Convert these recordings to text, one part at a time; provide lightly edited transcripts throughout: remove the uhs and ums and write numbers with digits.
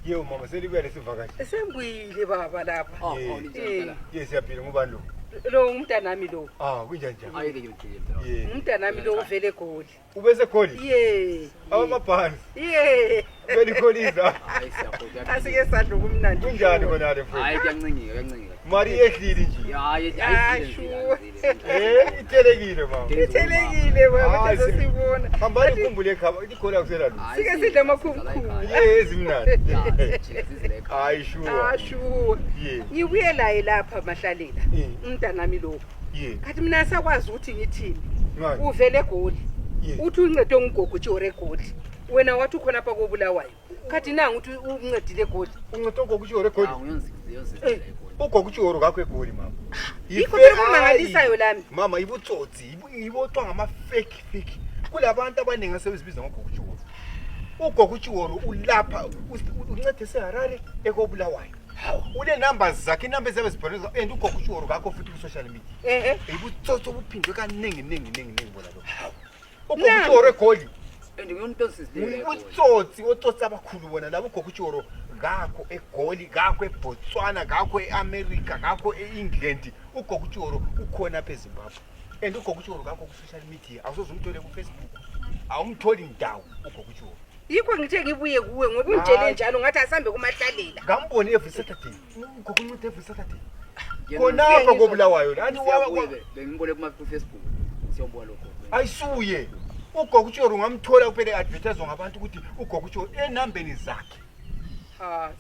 Yebo mama selibuya lesivakashi. Esembuyile baba lapha. Yes siyaphila ngubani lo? Lo umntanami lo. Kunjani njani? Ayeke nje uthile. Umntanami lo uvele eGoli. Ubese eGoli? Amabhani. Vele ikholiza. Hayi siyabonga. Asike sadla kumnandi. Kunjani khona le mfowethu? Hayi kuyancingeka. Mari yehlile nje. Hayi Itelekile mama. Ithelekile baba sesibona. Hamba ukhumbule ekhaya ikhola kusela lo. Sike sidle amakhumkhulu. Ezimnandi. Hayi sure. Sure. Ngibuye laye lapha mahlalela. Umntanami lo. Kathi mina sakwazi ukuthi ngithini. Uvele eGoli. Uthi uncedo ngugogo Tjore eGoli. Wena wathi ukhona apha koBulawayo. Kathi nanga uthi uncedile eGoli. Uncedo ugogo Tjore eGoli. Uyonzile. Ugogo Tjore ngakho eGoli mama. Yikho kumangalisayo lami. Mama ibutsotsi, ibotwa ngama fake. Kulabantu abaningi asebezibiza ngogogo Tjore. Ugogo Tjore ulapha uncedise Harare ekoBulawayo. Ule numbers zakhe inamba ezibesibhalisa and ugogo Tjore ngakho futhi ku social media. Ibutsotsi obuphindwe kaningi bona lo. Ugogo Tjore eGoli. Utsotsi abakhulu bona labo ugogo Tjore ngakho eGoli, ngakho eBotswana, ngakho eAmerica, ngakho eEngland. Ugogo Tjore ukhona apha eZimbabwe. And ugogo Tjore ngakho ku social media awusoze umthole ku Facebook. Awumtholi ndawo ugogo Tjore. Yikho ngithe ngibuye kuwe ngoba ungitshele njalo ngathi asambe kumahlalela. Ngambone every Saturday. Ugogo uncede every Saturday. Khonapha koBulawayo lani bengibone kuma Facebook. Siyobona lokho. Ayisuye. Ugogo Tjore ungamthola kuphela advertise ngabantu ukuthi ugogo Tjore enambeni zakhe.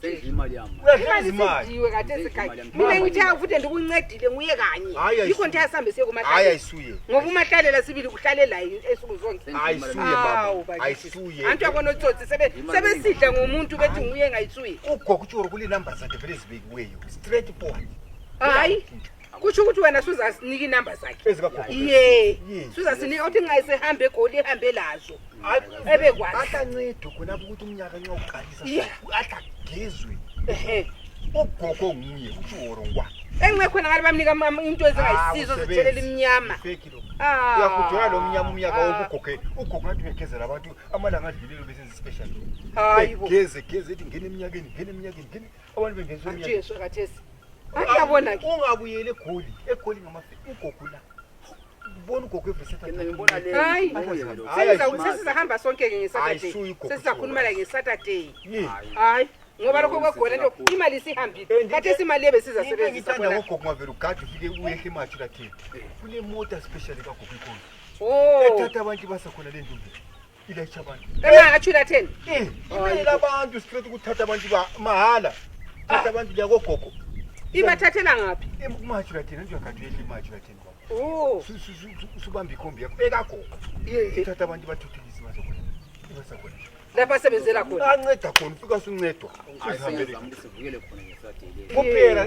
Sendla imali yami. Uyadla imali. Siwe kade esikhaya. Mina ngithi futhi ndikuncedile nguye kanye. Yikho nthi asambe siye kumahlalela. Hayi ayisuye. Ngoba umahlalela sibili uhlalela esuku zonke. Ayisuye baba. Ayisuye. Antu yabona utsotsi sebesidla ngomuntu bethi nguye ngayisuye. Ugogo Tjore kule number zakhe vele zibekiweyo. Straight forward. Hayi. Kusho ukuthi wena suzasinika inamba zakhe. Ezikagogo. Suzasinika uthi ngayisehambe eGoli ehambe lazo. Ebekwazi. Akancedo khona ukuthi umnyaka nxa uqalisa. Atla gezwe. Ugogo nguye uTjore ngwakhe. Engekho khona ngale bamnika into ezingayisizo zitshelela iminyama. Fake lo. Uyakudwala lo mnyama umnyaka wokugogo. Ugogo ngathi uyakhezela abantu amalanga adlulile bese special. Hayibo. Geze ethi ngene eminyakeni, abantu bengenza iminyaka. Jesu kathesi. Ayabona ke ungabuyele eGoli ngamafiki ugogo la. Ubona ugogo every ngibona le. Hayi. Sizahamba sonke ke ngeSaturday. Sizakhuluma la ngeSaturday. Hayi. Ngoba lokho kweGoli nto imali isihambile. Kathi isimali ebesizasebenzisa ngithanda ngogogo ngavela ugadi ufike uyehle imathi lathini. Kule mota special kagogo ikhona. Ethatha abantu basakhona le ndumbi. Ilayitsha abantu. Engakachula 10. Imela abantu straight ukuthatha abantu mahala. Thatha abantu liya kogogo. Ibathathela ngapi? Imathi lathini nje yakade uyehle imathi lathini. Usubamba ikhombi yakho ekagogo. Ethatha abantu bathuthukisa basakhona. Basakhona. Lapha sebenzela khona. Anceda khona ufika usuncedwa. Sizihambele khona ngeSaturday. Kuphela